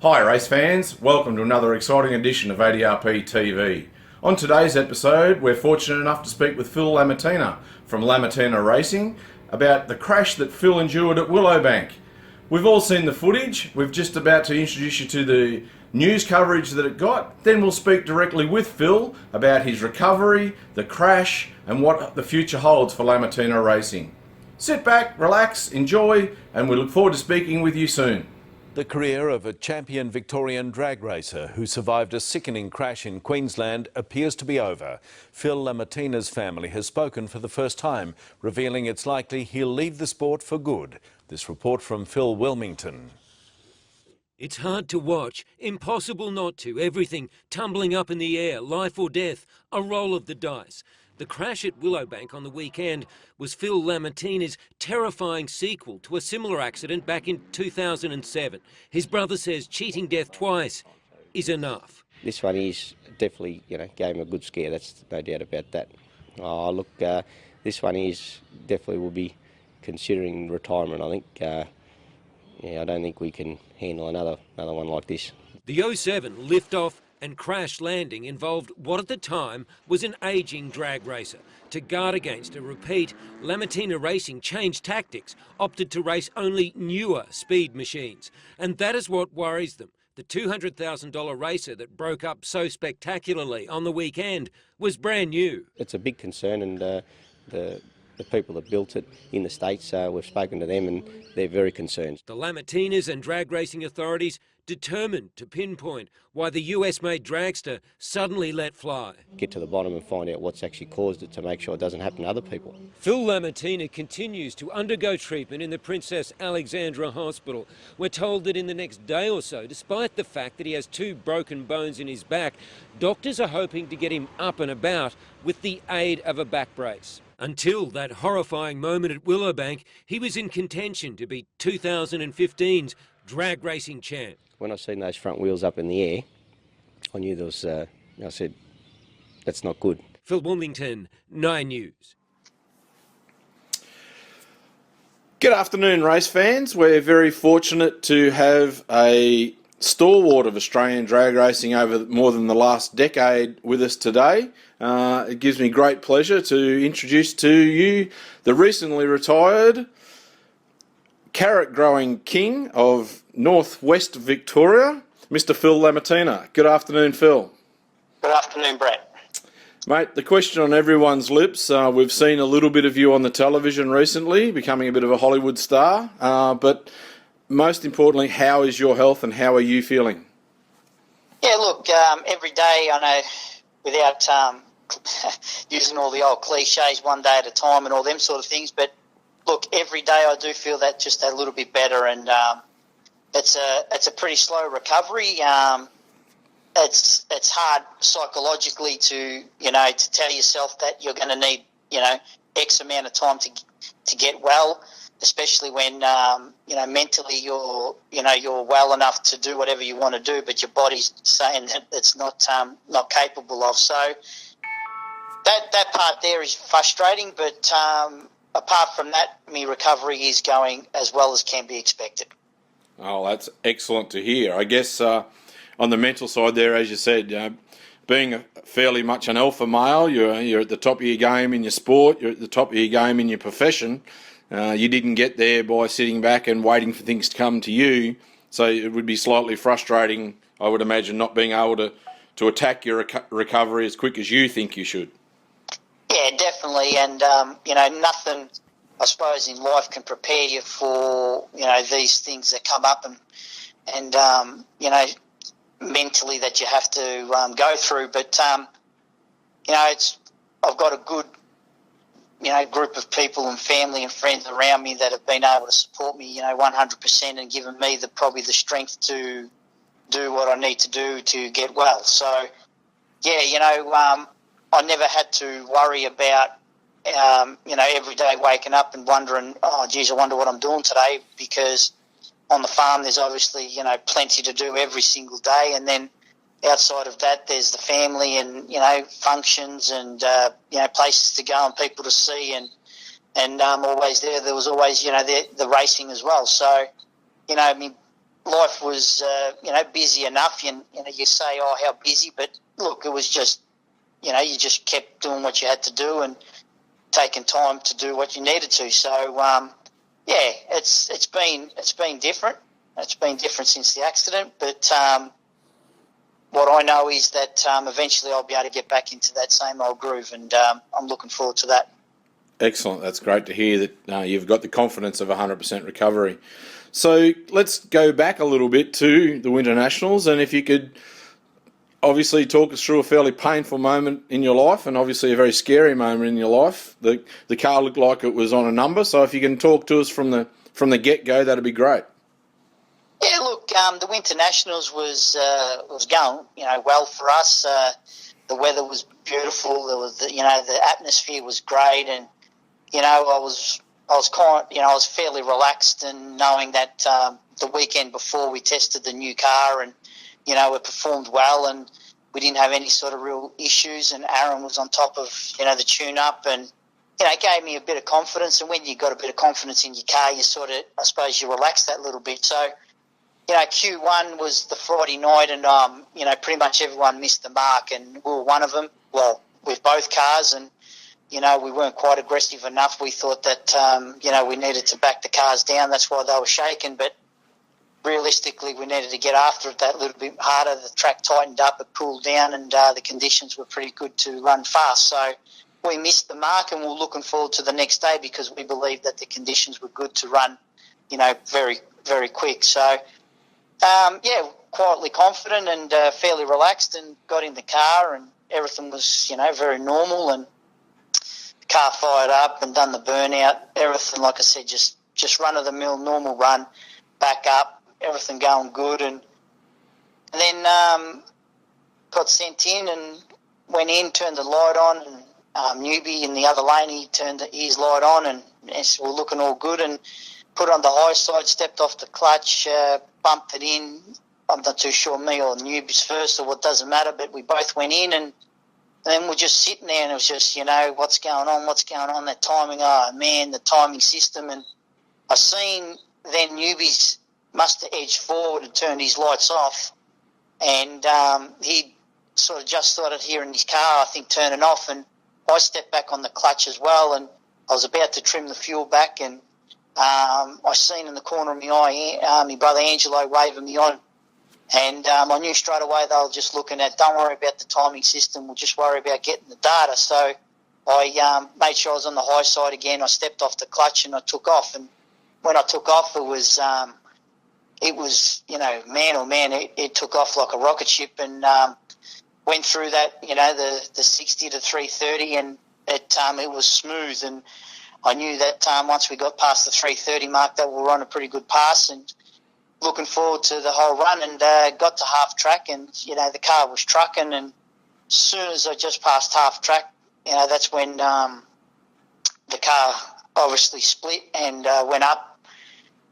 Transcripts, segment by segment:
Hi race fans, welcome to another exciting edition of ADRP TV. On today's episode we're fortunate enough to speak with Phil Lamattina from Lamattina Racing about the crash that Phil endured at Willowbank. We've all seen the footage, we're just about to introduce you to the news coverage that it got, then we'll speak directly with Phil about his recovery, the crash and what the future holds for Lamattina Racing. Sit back, relax, enjoy, and we look forward to speaking with you soon. The career of a champion Victorian drag racer who survived a sickening crash in Queensland appears to be over. Phil Lamattina's family has spoken for the first time, revealing it's likely he'll leave the sport for good. This report from Phil Wilmington. It's hard to watch, impossible not to. Everything tumbling up in the air, life or death, a roll of the dice. The crash at Willowbank on the weekend was Phil Lamattina's terrifying sequel to a similar accident back in 2007. His brother says cheating death twice is enough. This one is definitely, gave him a good scare. That's no doubt about that. This one is definitely will be considering retirement. I think. I don't think we can handle another one like this. The 07 lift-off and crash landing involved what at the time was an ageing drag racer. To guard against a repeat, Lamattina Racing changed tactics, opted to race only newer speed machines. And that is what worries them. The $200,000 racer that broke up so spectacularly on the weekend was brand new. It's a big concern, and the people that built it in the States, we've spoken to them and they're very concerned. The Lamattinas and drag racing authorities determined to pinpoint why the US-made dragster suddenly let fly. Get to the bottom and find out what's actually caused it to make sure it doesn't happen to other people. Phil Lamattina continues to undergo treatment in the Princess Alexandra Hospital. We're told that in the next day or so, despite the fact that he has 2 broken bones in his back, doctors are hoping to get him up and about with the aid of a back brace. Until that horrifying moment at Willowbank, he was in contention to be 2015's drag racing champ. When I seen those front wheels up in the air, I knew there was, I said, that's not good. Phil Wilmington, 9 News. Good afternoon, race fans. We're very fortunate to have a stalwart of Australian drag racing over more than the last decade with us today. It gives me great pleasure to introduce to you the recently retired carrot-growing king of northwest Victoria, Mr. Phil Lamattina. Good afternoon, Phil. Good afternoon, Brett. Mate, the question on everyone's lips, we've seen a little bit of you on the television recently, becoming a bit of a Hollywood star, but most importantly, how is your health and how are you feeling? Yeah, look, every day, I know, without using all the old cliches, one day at a time and all them sort of things, but look, every day I do feel that just a little bit better, and it's a pretty slow recovery. It's hard psychologically to tell yourself that you're going to need X amount of time to get well, especially when mentally you're well enough to do whatever you want to do, but your body's saying that it's not capable of. So that part there is frustrating, but apart from that, my recovery is going as well as can be expected. Oh, that's excellent to hear. I guess on the mental side there, as you said, being fairly much an alpha male, you're at the top of your game in your sport, you're at the top of your game in your profession. You didn't get there by sitting back and waiting for things to come to you, so it would be slightly frustrating, I would imagine, not being able to attack your recovery as quick as you think you should. Yeah, definitely, and nothing, I suppose, in life can prepare you for these things that come up and mentally that you have to go through. But I've got a good group of people and family and friends around me that have been able to support me 100% and given me probably the strength to do what I need to do to get well. So yeah, I never had to worry about, every day waking up and wondering, oh, geez, I wonder what I'm doing today, because on the farm there's obviously, plenty to do every single day. And then outside of that, there's the family and, functions and, places to go and people to see. And always there was always, the racing as well. So, life was, busy enough. You say, oh, how busy, but look, it was just, you just kept doing what you had to do and taking time to do what you needed to. So, it's been different. It's been different since the accident, but what I know is that eventually I'll be able to get back into that same old groove, and I'm looking forward to that. Excellent. That's great to hear that you've got the confidence of 100% recovery. So let's go back a little bit to the Winter Nationals, and if you could obviously talk us through a fairly painful moment in your life and obviously a very scary moment in your life. The car looked like it was on a number, so if you can talk to us from the get-go, that'd be great. Yeah, look, the Winter Nationals was going, well for us. The weather was beautiful. There was, the atmosphere was great, and I was fairly relaxed, and knowing that the weekend before we tested the new car, and it performed well, and we didn't have any sort of real issues, and Aaron was on top of the tune-up, and it gave me a bit of confidence. And when you got a bit of confidence in your car, you sort of, I suppose, you relax that little bit. So Q1 was the Friday night, and pretty much everyone missed the mark, and we were one of them. Well, with both cars, and we weren't quite aggressive enough. We thought that we needed to back the cars down. That's why they were shaking. But realistically, we needed to get after it that little bit harder. The track tightened up, it cooled down, and the conditions were pretty good to run fast. So we missed the mark, and we're looking forward to the next day because we believed that the conditions were good to run, very, very quick. So, quietly confident and fairly relaxed, and got in the car, and everything was, very normal, and the car fired up and done the burnout. Everything, like I said, just run-of-the-mill, normal run, back up, everything going good, and then got sent in and went in, turned the light on, and newbie in the other lane, he turned his light on, and we're looking all good, and put on the high side, stepped off the clutch, bumped it in. I'm not too sure, me or newbies first or what, doesn't matter, but we both went in, and then we're just sitting there, and it was just, what's going on, that timing, the timing system. And I seen then newbies must have edged forward and turned his lights off, and he sort of just started hearing his car, I think, turning off, and I stepped back on the clutch as well, and I was about to trim the fuel back, and I seen in the corner of my eye my brother Angelo waving me on, and I knew straight away they were just looking at, don't worry about the timing system, we'll just worry about getting the data. So I made sure I was on the high side again. I stepped off the clutch and I took off, and when I took off, it was man oh man, it took off like a rocket ship, and went through that, the 60 to 330, and it was smooth, and I knew that once we got past the 330 mark that we were on a pretty good pass, and looking forward to the whole run, and got to half track, and the car was trucking, and as soon as I just passed half track, that's when the car obviously split and went up,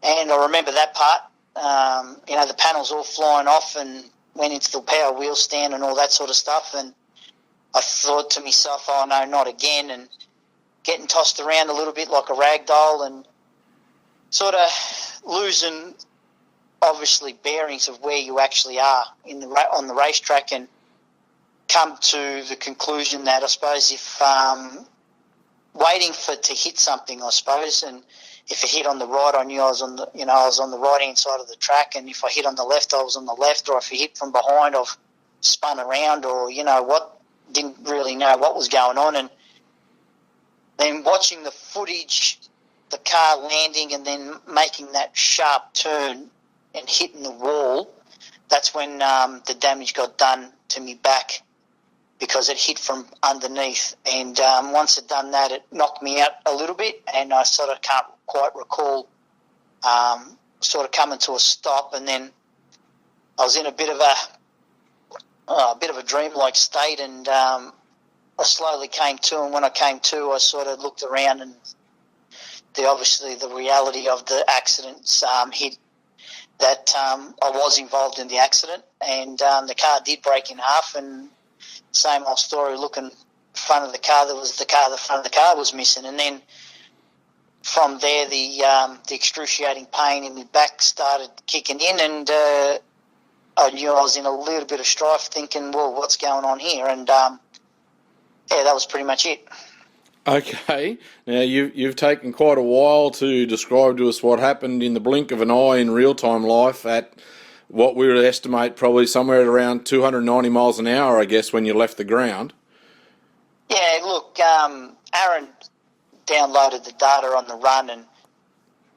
and I remember that part. The panels all flying off and went into the power wheel stand and all that sort of stuff, and I thought to myself, oh no, not again, and getting tossed around a little bit like a rag doll, and sort of losing obviously bearings of where you actually are on the racetrack, and come to the conclusion that I suppose if waiting to hit something, I suppose, and if it hit on the right, I knew I was on the right hand side of the track, and if I hit on the left, I was on the left, or if it hit from behind, I've spun around, or didn't really know what was going on. And then watching the footage, the car landing and then making that sharp turn and hitting the wall, that's when the damage got done to me back, because it hit from underneath. And once it done that, it knocked me out a little bit, and I sort of can't quite recall sort of coming to a stop. And then I was in a bit of a dreamlike state, and I slowly came to, and when I came to, I sort of looked around, and obviously the reality of the accidents hit, that I was involved in the accident, and the car did break in half, and same old story, looking front of the car, the front of the car was missing. And then from there, the excruciating pain in my back started kicking in, and I knew I was in a little bit of strife, thinking, well, what's going on here? And yeah, that was pretty much it. Okay. Now, you've taken quite a while to describe to us what happened in the blink of an eye in real-time life at what we would estimate probably somewhere at around 290 miles an hour, I guess, when you left the ground. Yeah, look, Aaron downloaded the data on the run, and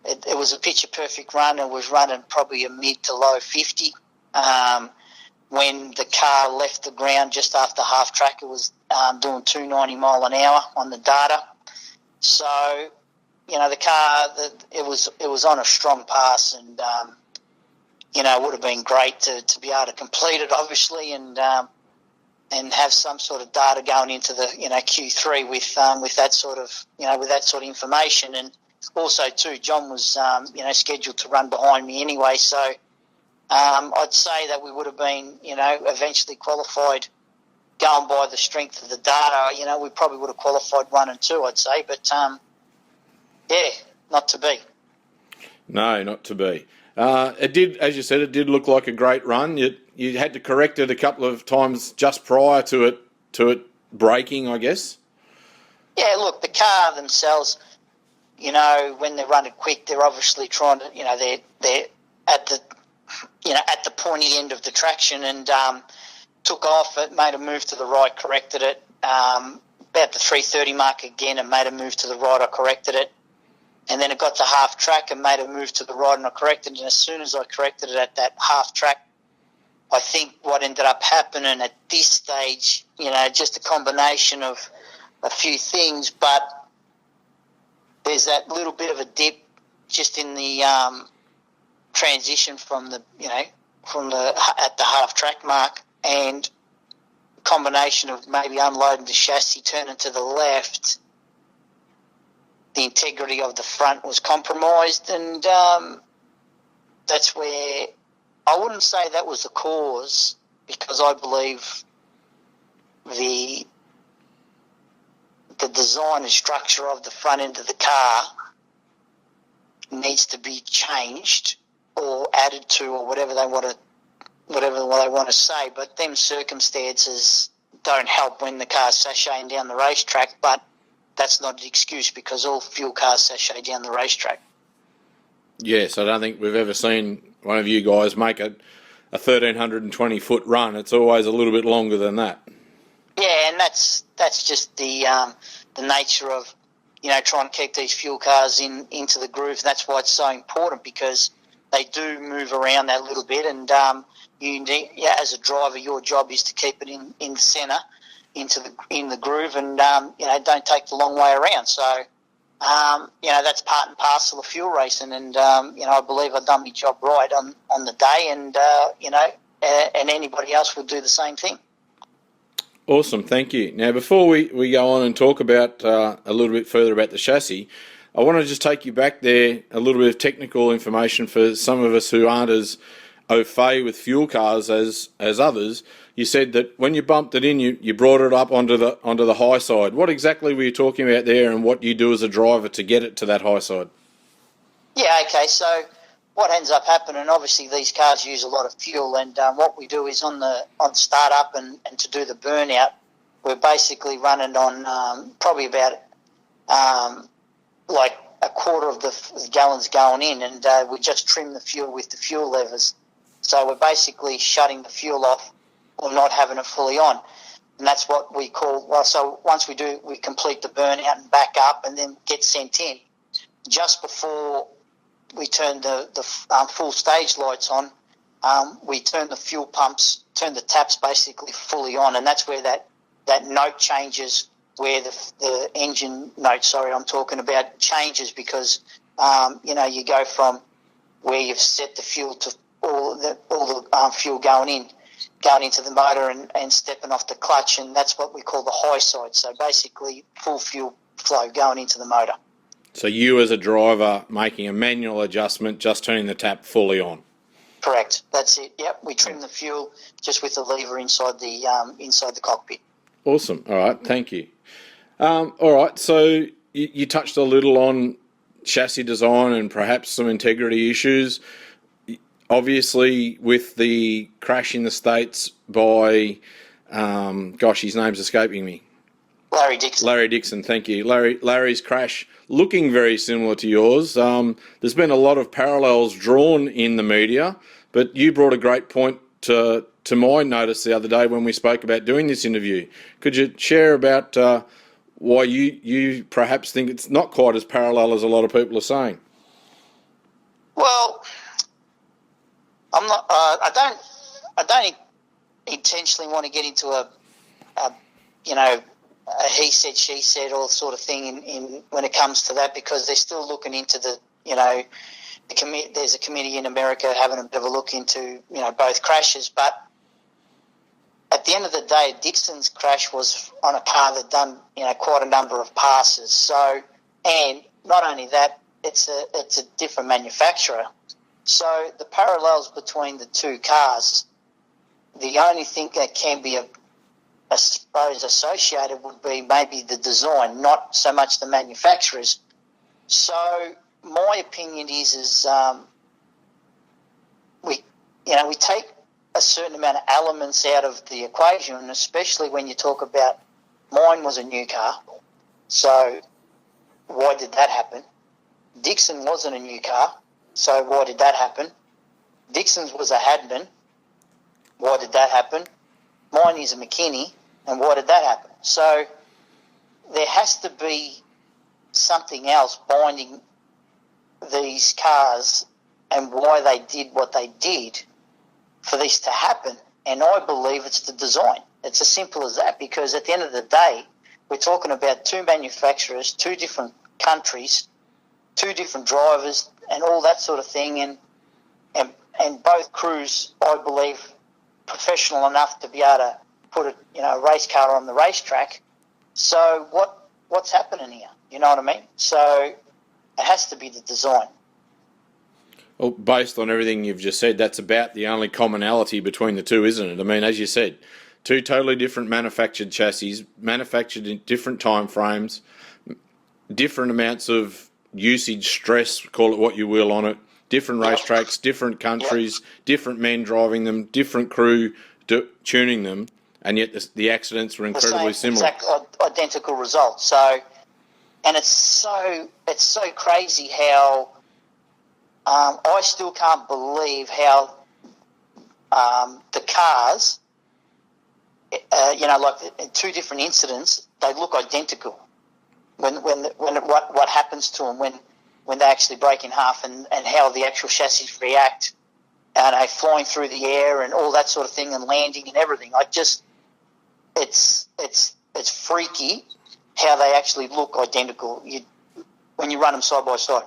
it was a picture-perfect run. It was running probably a mid to low 50. When the car left the ground just after half track, it was doing 290 mile an hour on the data. So, you know, the car, it was on a strong pass, and you know, it would have been great to be able to complete it, obviously, and have some sort of data going into the, you know, Q3 with that sort of, you know, with that sort of information. And also too, John was you know, scheduled to run behind me anyway, so I'd say that we would have been, you know, eventually qualified, going by the strength of the data. You know, we probably would have qualified 1 and 2, I'd say, but yeah, not to be. No, not to be. It did, as you said, it did look like a great run. You had to correct it a couple of times just prior to it breaking, I guess. Yeah, look, the car themselves, you know, when they're running quick, they're obviously trying to, you know, they're at the, you know, at the pointy end of the traction, and took off. It made a move to the right, corrected it. About the 330 mark again, it made a move to the right. I corrected it. And then it got to half track and made a move to the right, and I corrected it. And as soon as I corrected it at that half track, I think what ended up happening at this stage, you know, just a combination of a few things, but there's that little bit of a dip just in the transition from the, you know, at the half track mark, and combination of maybe unloading the chassis, turning to the left, the integrity of the front was compromised, and that's where I wouldn't say that was the cause, because I believe the design and structure of the front end of the car needs to be changed or added to, or whatever they want to say. But them circumstances don't help when the car's sashaying down the racetrack. But that's not an excuse, because all fuel cars sashay down the racetrack. Yes, I don't think we've ever seen one of you guys make a 1,320-foot run. It's always a little bit longer than that. Yeah, and that's just the nature of, you know, trying to keep these fuel cars into the groove. That's why it's so important, because they do move around that little bit, and you need, yeah, as a driver, your job is to keep it in the centre, in the groove, and you know, don't take the long way around. So you know, that's part and parcel of fuel racing, and you know, I believe I've done my job right on the day, and you know, and anybody else would do the same thing. Awesome, thank you. Now, before we go on and talk about a little bit further about the chassis, I want to just take you back there, a little bit of technical information for some of us who aren't as au fait with fuel cars as others. You said that when you bumped it in, you brought it up onto the high side. What exactly were you talking about there, and what you do as a driver to get it to that high side? Yeah, okay, so what ends up happening, obviously these cars use a lot of fuel, and what we do is on start up and to do the burnout, we're basically running on probably about like a quarter of the gallons going in, and we just trim the fuel with the fuel levers. So we're basically shutting the fuel off or not having it fully on. And that's what we call, well, so once we complete the burnout and back up and then get sent in. Just before we turn the full stage lights on, we turn the fuel pumps, turn the taps basically fully on, and that's where that note changes, where the engine note, sorry, I'm talking about, changes, because you know, you go from where you've set the fuel to all the fuel going into the motor and stepping off the clutch, and that's what we call the high side. So basically full fuel flow going into the motor. So you as a driver making a manual adjustment, just turning the tap fully on. Correct. That's it. Yep. We trim the fuel just with the lever inside the cockpit. Awesome. All right. Thank you. All right. So you touched a little on chassis design and perhaps some integrity issues. Obviously, with the crash in the States by, his name's escaping me. Larry Dixon. Larry Dixon, thank you. Larry's crash looking very similar to yours. There's been a lot of parallels drawn in the media, but you brought a great point to my notice the other day when we spoke about doing this interview. Could you share about why you perhaps think it's not quite as parallel as a lot of people are saying? Well, I'm not. I don't intentionally want to get into a he said, she said, all sort of thing in when it comes to that, because they're still looking into there's a committee in America having a bit of a look into both crashes. But at the end of the day, Dixon's crash was on a car that done quite a number of passes. So, and not only that, it's a different manufacturer. So the parallels between the two cars, the only thing that can be I suppose associated would be maybe the design, not so much the manufacturers. So my opinion is we take a certain amount of elements out of the equation, and especially when you talk about mine was a new car. So why did that happen? Dixon wasn't a new car. So why did that happen? Dixon's was a Hadman. Why did that happen? Mine is a McKinney. And why did that happen? So there has to be something else binding these cars and why they did what they did for this to happen. And I believe it's the design. It's as simple as that, because at the end of the day, we're talking about two manufacturers, two different countries, two different drivers and all that sort of thing. And both crews, I believe, professional enough to be able to put a race car on the racetrack. So what's happening here? You know what I mean? So it has to be the design. Well, based on everything you've just said, that's about the only commonality between the two, isn't it? I mean, as you said, two totally different manufactured chassis, manufactured in different time frames, different amounts of usage, stress, call it what you will on it, different racetracks, different countries, different men driving them, different crew tuning them. And yet the accidents were incredibly similar. Exact identical results. So, and it's so crazy how I still can't believe how the cars, like in two different incidents, they look identical. What happens to them when they actually break in half, and how the actual chassis react, and they flying through the air and all that sort of thing, and landing and everything. It's freaky how they actually look identical when you run them side by side.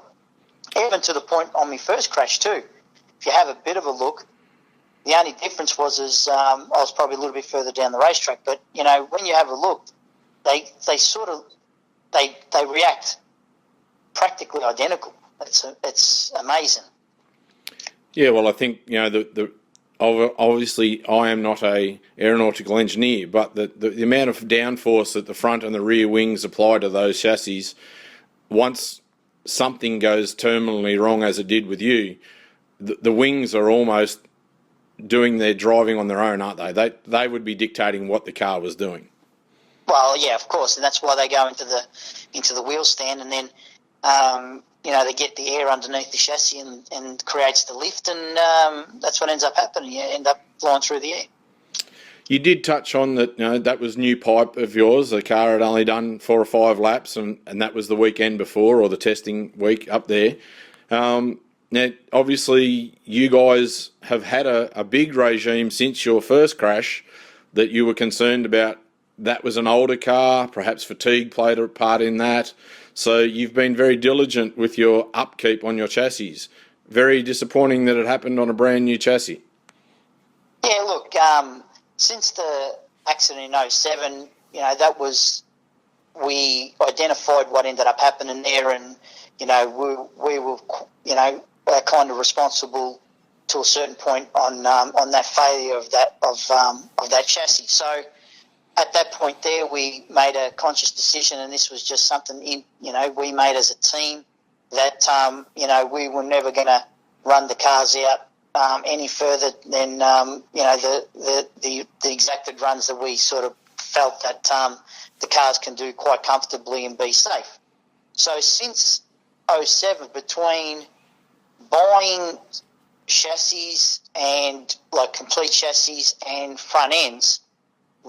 Even to the point on my first crash too. If you have a bit of a look, the only difference was I was probably a little bit further down the racetrack. But when you have a look, they react practically identical. It's amazing. Yeah, well, I think obviously I am not a aeronautical engineer, but the amount of downforce that the front and the rear wings apply to those chassis, once something goes terminally wrong, as it did with you, the wings are almost doing their driving on their own, aren't they? They would be dictating what the car was doing. Well, yeah, of course, and that's why they go into the wheel stand, and then they get the air underneath the chassis and creates the lift, and that's what ends up happening. You end up flying through the air. You did touch on that. That was new pipe of yours. The car had only done 4 or 5 laps, and that was the weekend before, or the testing week up there. Now, obviously, you guys have had a big regime since your first crash that you were concerned about. That was an older car, perhaps fatigue played a part in that. So you've been very diligent with your upkeep on your chassis. Very disappointing that it happened on a brand new chassis. Yeah, look, since the accident in 2007, we identified what ended up happening there, and we were kind of responsible to a certain point on that failure of that chassis. So at that point there, we made a conscious decision, and this was just something we made as a team that we were never going to run the cars out any further than the exacted runs that we sort of felt that the cars can do quite comfortably and be safe. So since '07, between buying chassis and complete chassis and front ends,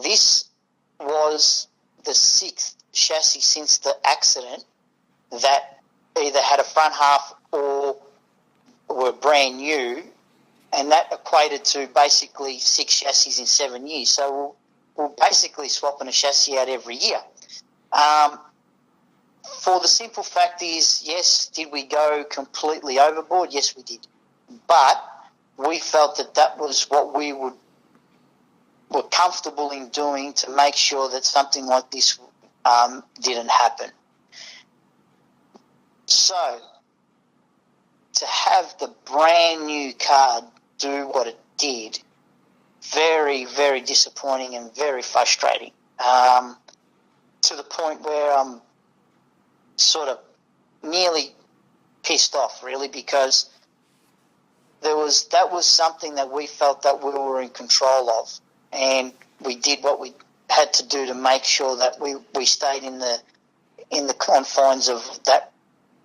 this was the 6th chassis since the accident that either had a front half or were brand new, and that equated to basically 6 chassis in 7 years. So we're basically swapping a chassis out every year. For the simple fact is, yes, did we go completely overboard? Yes, we did. But we felt that was what we were comfortable in doing to make sure that something like this didn't happen. So to have the brand new car do what it did, very, very disappointing and very frustrating, to the point where I'm sort of nearly pissed off, really, because that was something that we felt that we were in control of, and we did what we had to do to make sure that we stayed in the confines of that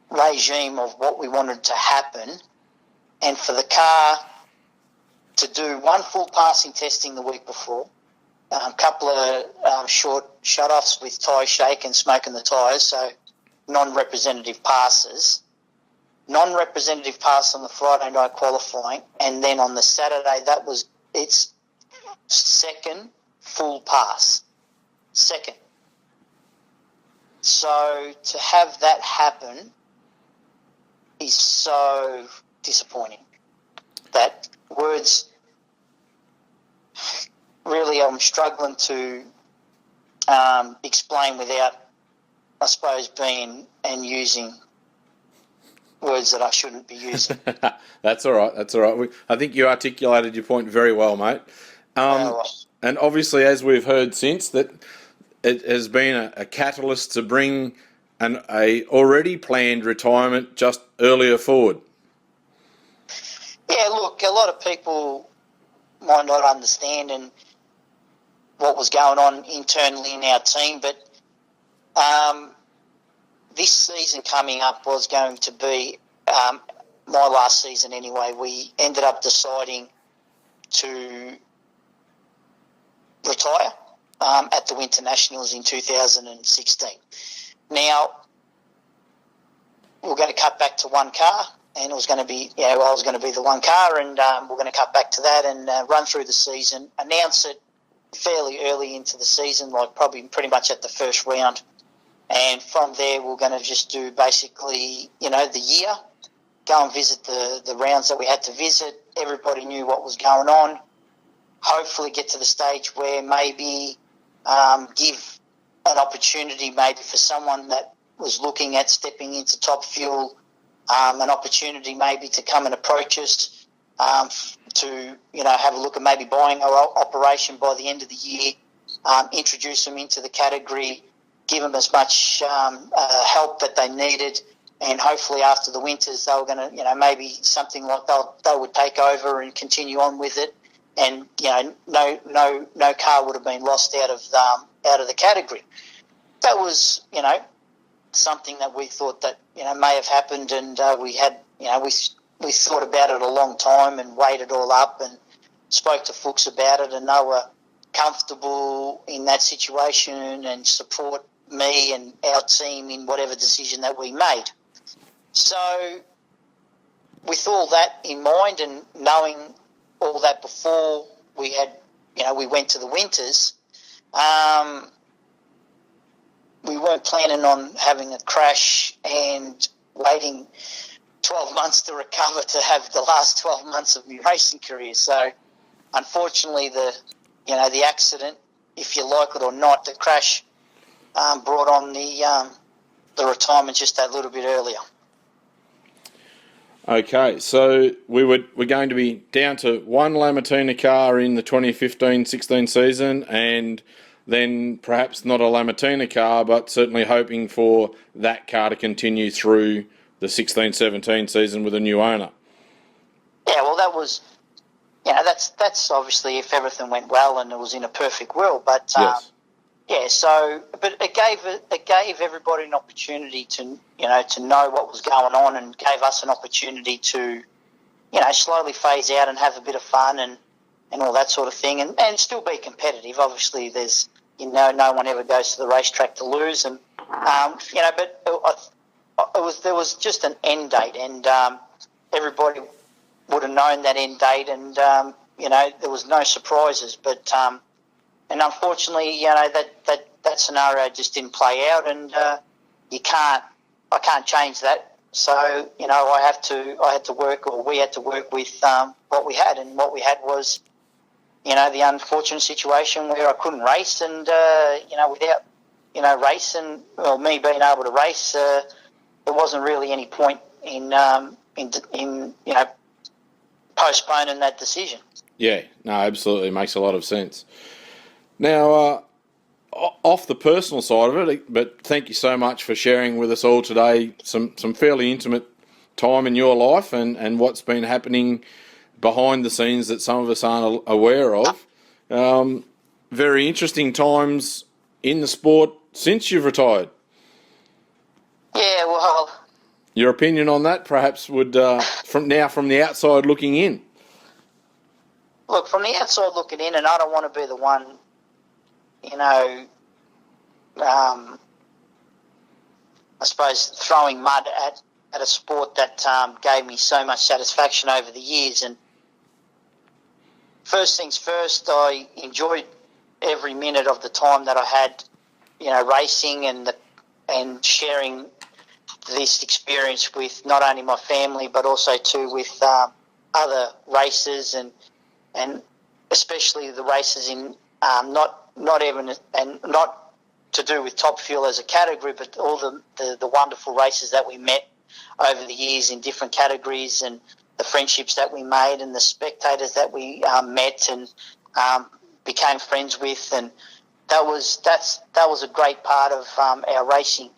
regime of what we wanted to happen. And for the car to do one full passing testing the week before, a couple of short shut-offs with tyre shake and smoking the tyres, so non-representative passes, non-representative pass on the Friday night qualifying, and then on the Saturday, that was its second full pass. Second. So to have that happen is so disappointing that words really I'm struggling to explain without, I suppose, being and using words that I shouldn't be using. That's all right. That's all right. I think you articulated your point very well, mate. And obviously, as we've heard since, that it has been a catalyst to bring a already planned retirement just earlier forward. Yeah, look, a lot of people might not understand and what was going on internally in our team, but this season coming up was going to be my last season anyway. We ended up deciding to retire at the Winter Nationals in 2016. Now, we're going to cut back to one car, and it was going to be, I was going to be the one car, and we're going to cut back to that and run through the season, announce it fairly early into the season, like probably pretty much at the first round. And from there, we're going to just do basically, the year, go and visit the rounds that we had to visit. Everybody knew what was going on. Hopefully get to the stage where maybe give an opportunity maybe for someone that was looking at stepping into Top Fuel, an opportunity maybe to come and approach us to, have a look at maybe buying our operation by the end of the year, introduce them into the category, give them as much help that they needed, and hopefully after the winters they were going to, maybe something like they would take over and continue on with it, and no car would have been lost out of the category. That was something that we thought that may have happened, and we had we thought about it a long time and weighed it all up and spoke to Fuchs about it, and they were comfortable in that situation and support me and our team in whatever decision that we made. So with all that in mind and knowing all that before we had, we went to the winters, we weren't planning on having a crash and waiting 12 months to recover to have the last 12 months of my racing career. So unfortunately the accident, if you like it or not, the crash brought on the retirement just that little bit earlier. Okay, so we're going to be down to one Lamattina car in the 2015-16 season, and then perhaps not a Lamattina car, but certainly hoping for that car to continue through the 16-17 season with a new owner. Yeah, well, that was, that's obviously if everything went well and it was in a perfect world. But Yes. yeah, so but it gave everybody an opportunity to to know what was going on, and gave us an opportunity to slowly phase out and have a bit of fun and all that sort of thing, and still be competitive. Obviously, there's no one ever goes to the racetrack to lose, and but there was just an end date, and everybody would have known that end date, and there was no surprises. But and unfortunately, that scenario just didn't play out, and I can't change that. So I had to work, or we had to work with what we had, and what we had was the unfortunate situation where I couldn't race, and without race and me being able to race, there wasn't really any point in postponing that decision. Yeah, no, absolutely. Makes a lot of sense. Now, off the personal side of it, but thank you so much for sharing with us all today some fairly intimate time in your life and what's been happening behind the scenes that some of us aren't aware of. Very interesting times in the sport since you've retired. Yeah, well, Your opinion on that perhaps would, from the outside looking in. look, from the outside looking in, and I don't want to be the one, I suppose, throwing mud at a sport that gave me so much satisfaction over the years. And first things first, I enjoyed every minute of the time that I had, racing and sharing this experience with not only my family but also too with other races and especially the races in not even and not to do with Top Fuel as a category, but all the wonderful races that we met over the years in different categories, and the friendships that we made, and the spectators that we met and became friends with, and that was a great part of our racing,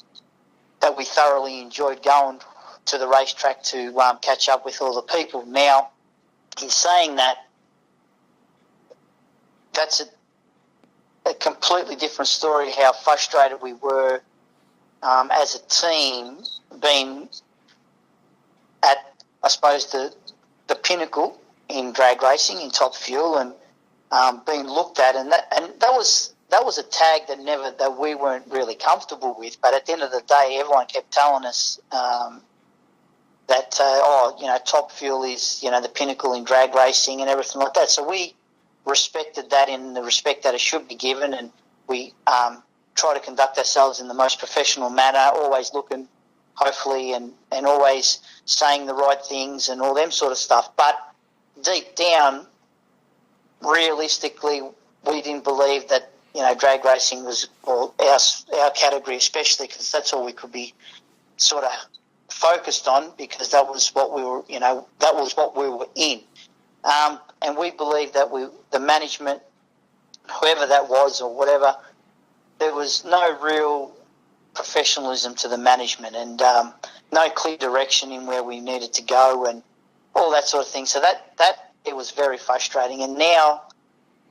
that we thoroughly enjoyed going to the racetrack to catch up with all the people. Now, in saying that, that's a completely different story, how frustrated we were as a team, being at, I suppose, the pinnacle in drag racing, in Top Fuel, and being looked at, and that was a tag that we weren't really comfortable with. But at the end of the day, everyone kept telling us that Top Fuel is the pinnacle in drag racing and everything like that. So we respected that in the respect that it should be given, and we try to conduct ourselves in the most professional manner, always looking, hopefully, and always saying the right things and all them sort of stuff. But deep down, realistically, we didn't believe that drag racing was, or our category especially, because that's all we could be sort of focused on, because that was what we were, that was what we were in. And we believed that the management, whoever that was or whatever, there was no real professionalism to the management, and no clear direction in where we needed to go and all that sort of thing. So that it was very frustrating. And now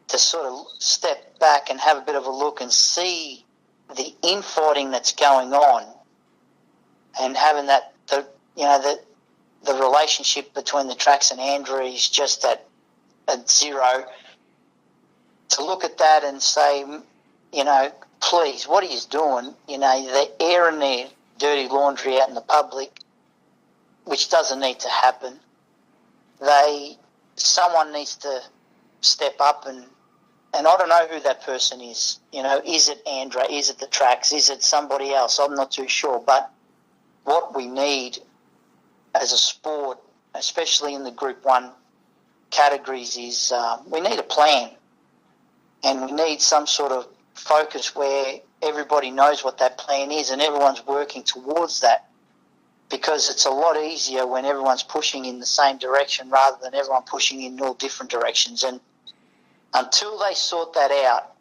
to sort of step back and have a bit of a look and see the infighting that's going on, and having the relationship between the tracks and Andrew is just at zero. To look at that and say, please, what are you doing? They're airing their dirty laundry out in the public, which doesn't need to happen. Someone needs to step up, and I don't know who that person is. Is it Andrew? Is it the tracks? Is it somebody else? I'm not too sure. But what we need as a sport, especially in the Group 1 categories, is we need a plan, and we need some sort of focus where everybody knows what that plan is and everyone's working towards that, because it's a lot easier when everyone's pushing in the same direction rather than everyone pushing in all different directions. And until they sort that out,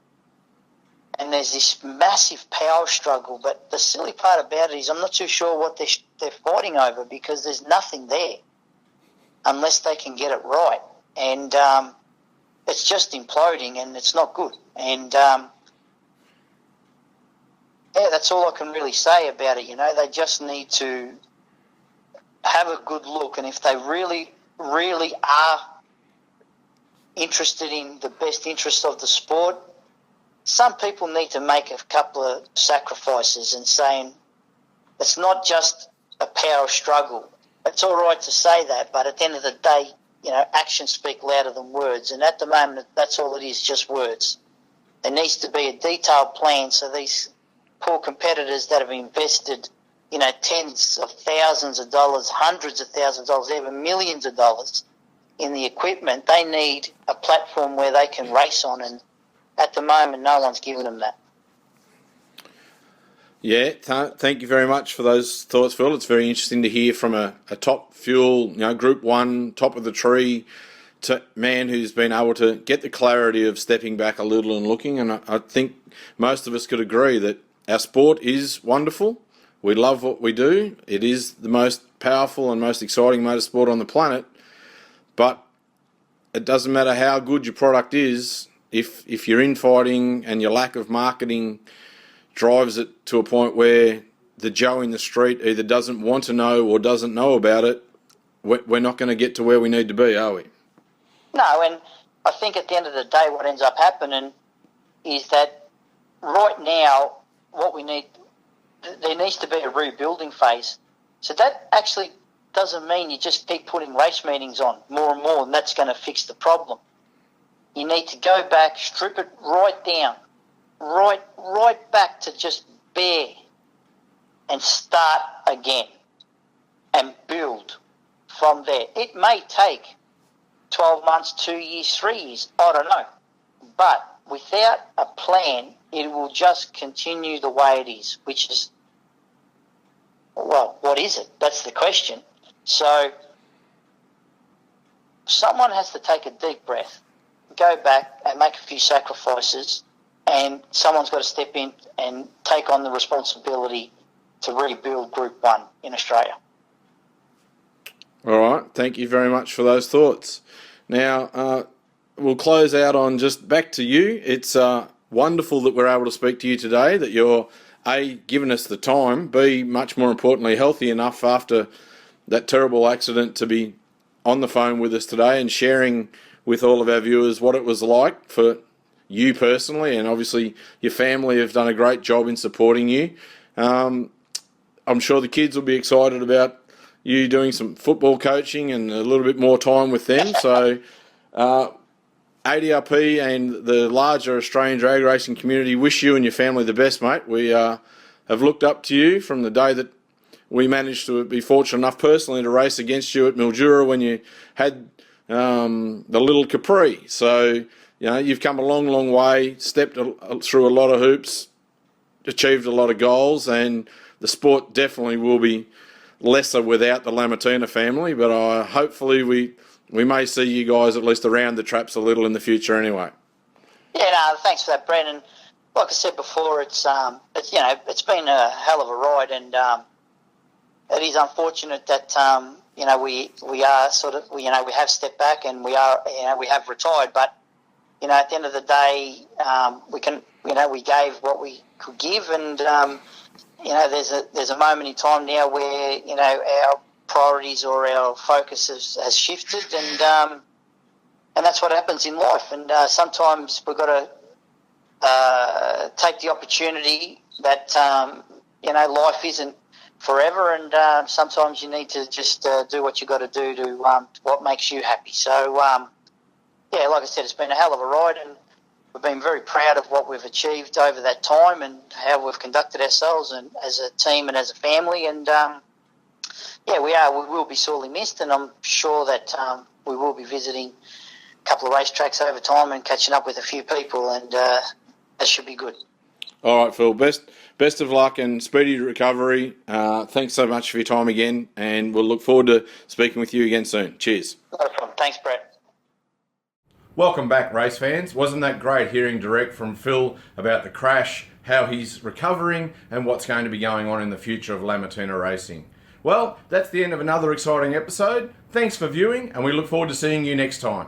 and there's this massive power struggle, but the silly part about it is I'm not too sure what they're fighting over, because there's nothing there unless they can get it right. And it's just imploding, and it's not good. And that's all I can really say about it. They just need to have a good look, and if they really, really are interested in the best interest of the sport, some people need to make a couple of sacrifices and saying it's not just a power struggle. It's all right to say that, but at the end of the day, actions speak louder than words, and at the moment, that's all it is, just words. There needs to be a detailed plan so these poor competitors that have invested, tens of thousands of dollars, hundreds of thousands of dollars, even millions of dollars in the equipment, they need a platform where they can race on, and at the moment, no one's giving them that. Yeah, thank you very much for those thoughts, Phil. It's very interesting to hear from a top fuel, Group 1, top of the tree man who's been able to get the clarity of stepping back a little and looking. And I think most of us could agree that our sport is wonderful. We love what we do. It is the most powerful and most exciting motorsport on the planet. But it doesn't matter how good your product is, if your infighting and your lack of marketing drives it to a point where the Joe in the street either doesn't want to know or doesn't know about it, we're not going to get to where we need to be, are we? No, and I think at the end of the day, what ends up happening is that right now, what we need, there needs to be a rebuilding phase. So that actually doesn't mean you just keep putting race meetings on more and more, and that's going to fix the problem. You need to go back, strip it right down, right back to just bare, and start again and build from there. It may take 12 months, 2 years, 3 years, I don't know. But without a plan, it will just continue the way it is, which is, well, what is it? That's the question. So someone has to take a deep breath, go back and make a few sacrifices, and someone's got to step in and take on the responsibility to rebuild Group 1 in Australia. All right, thank you very much for those thoughts. Now, we'll close out on just back to you. It's wonderful that we're able to speak to you today, that you're, A, giving us the time, B, much more importantly, healthy enough after that terrible accident to be on the phone with us today and sharing with all of our viewers what it was like for you personally, and obviously your family have done a great job in supporting you. I'm sure the kids will be excited about you doing some football coaching and a little bit more time with them. So ADRP and the larger Australian drag racing community wish you and your family the best, mate. We have looked up to you from the day that we managed to be fortunate enough personally to race against you at Mildura when you had the little Capri. So, you've come a long, long way, stepped through a lot of hoops, achieved a lot of goals, and the sport definitely will be lesser without the Lamattina family, but hopefully we may see you guys at least around the traps a little in the future anyway. Yeah, no, thanks for that, Brendan. Like I said before, it's been a hell of a ride, and it is unfortunate that we are sort of we have stepped back and we have retired, but at the end of the day, we gave what we could give, and there's a moment in time now where our priorities or our focus has shifted, and that's what happens in life. And sometimes we've got to take the opportunity that life isn't forever, and sometimes you need to just do what you got to do to what makes you happy. So like I said, it's been a hell of a ride, and we've been very proud of what we've achieved over that time and how we've conducted ourselves and as a team and as a family. And we will be sorely missed, and I'm sure that we will be visiting a couple of racetracks over time and catching up with a few people, and that should be good. All right, Phil. Best of luck and speedy recovery. Thanks so much for your time again, and we'll look forward to speaking with you again soon. Cheers. Not a problem. Thanks, Brett. Welcome back, race fans. Wasn't that great hearing direct from Phil about the crash, how he's recovering, and what's going to be going on in the future of Lamattina racing? Well, that's the end of another exciting episode. Thanks for viewing, and we look forward to seeing you next time.